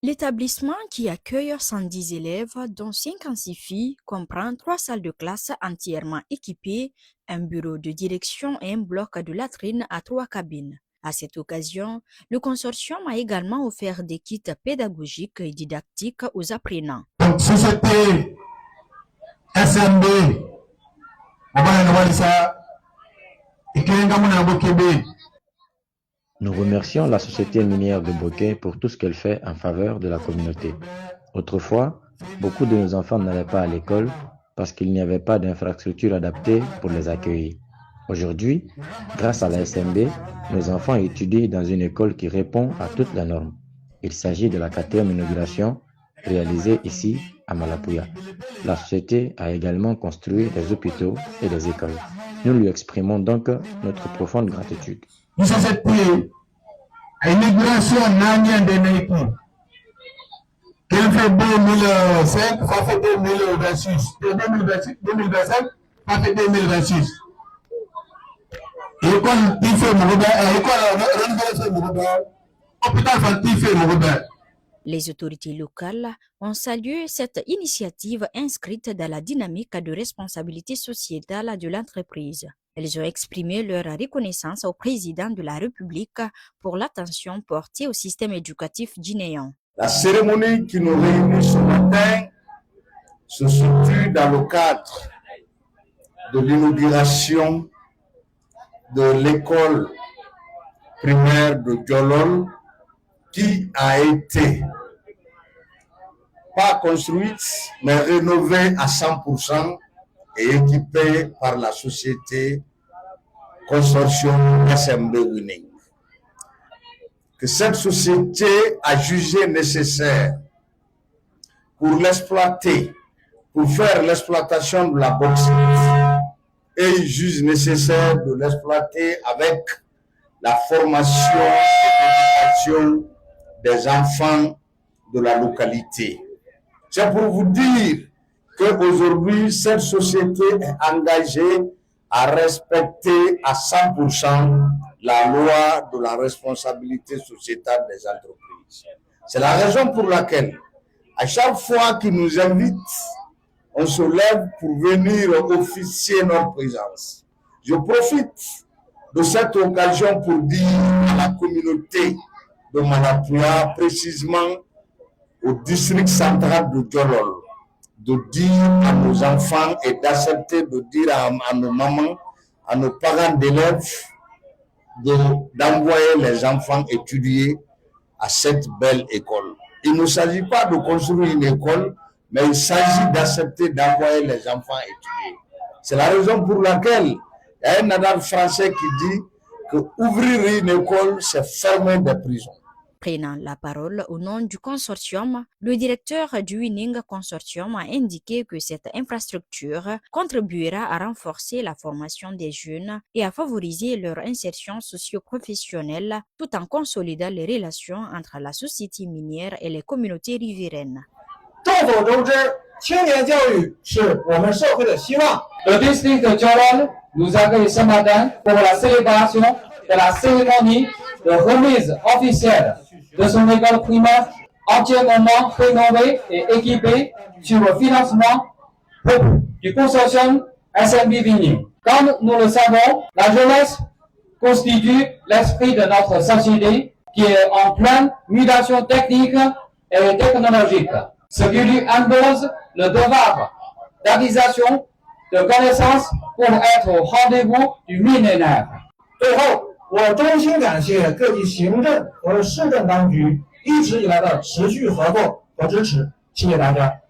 L'établissement qui accueille 110 élèves, dont 56 filles, comprend 3 salles de classe entièrement équipées, un bureau de direction et un bloc de latrines à 3 cabines. À cette occasion, le consortium a également offert des kits pédagogiques et didactiques aux apprenants. Donc, société SMB, nous remercions la société minière de Bokeh pour tout ce qu'elle fait en faveur de la communauté. Autrefois, beaucoup de nos enfants n'allaient pas à l'école parce qu'il n'y avait pas d'infrastructure adaptée pour les accueillir. Aujourd'hui, grâce à la SMB, nos enfants étudient dans une école qui répond à toutes les normes. Il s'agit de la 4e inauguration réalisée ici à Malapuya. La société a également construit des hôpitaux et des écoles. Nous lui exprimons donc notre profonde gratitude. Nous sommes à l'inauguration qui a fait 2005, ça fait 2026. 2025, ça fait 2026. Les autorités locales ont salué cette initiative inscrite dans la dynamique de responsabilité sociétale de l'entreprise. Elles ont exprimé leur reconnaissance au président de la République pour l'attention portée au système éducatif guinéen. La cérémonie qui nous réunit ce matin se situe dans le cadre de l'inauguration de l'école primaire de Djolol qui a été pas construite mais rénovée à 100% et équipée par la société consortium SMB Winning. Que cette société a jugé nécessaire pour l'exploiter, pour faire l'exploitation de la bauxite, et il juge nécessaire de l'exploiter avec la formation et l'éducation des enfants de la localité. C'est pour vous dire qu'aujourd'hui, cette société est engagée à respecter à 100% la loi de la responsabilité sociétale des entreprises. C'est la raison pour laquelle, à chaque fois qu'ils nous invitent, on se lève pour venir officier notre présence. Je profite de cette occasion pour dire à la communauté de Malapuya, précisément au district central de Djolol, de dire à nos enfants et d'accepter de dire à nos mamans, à nos parents d'élèves, d'envoyer les enfants étudier à cette belle école. Il ne s'agit pas de construire une école, mais il s'agit d'accepter d'envoyer les enfants étudier. C'est la raison pour laquelle il y a un adage français qui dit que ouvrir une école, c'est fermer des prisons. Prenant la parole au nom du consortium, le directeur du Winning Consortium a indiqué que cette infrastructure contribuera à renforcer la formation des jeunes et à favoriser leur insertion socio-professionnelle tout en consolidant les relations entre la société minière et les communautés riveraines. Le district de Djolol nous accueille ce matin pour la célébration de la cérémonie de remise officielle de son école primaire entièrement rénovée et équipée sur le financement du consortium SMB Winning. Comme nous le savons, la jeunesse constitue l'esprit de notre société qui est en pleine mutation technique et technologique, ce qui lui impose le devoir d'acquisition de connaissances pour être au rendez-vous du millénaire. 最后，我衷心感谢各级行政和市政当局一直以来的持续合作和支持，谢谢大家。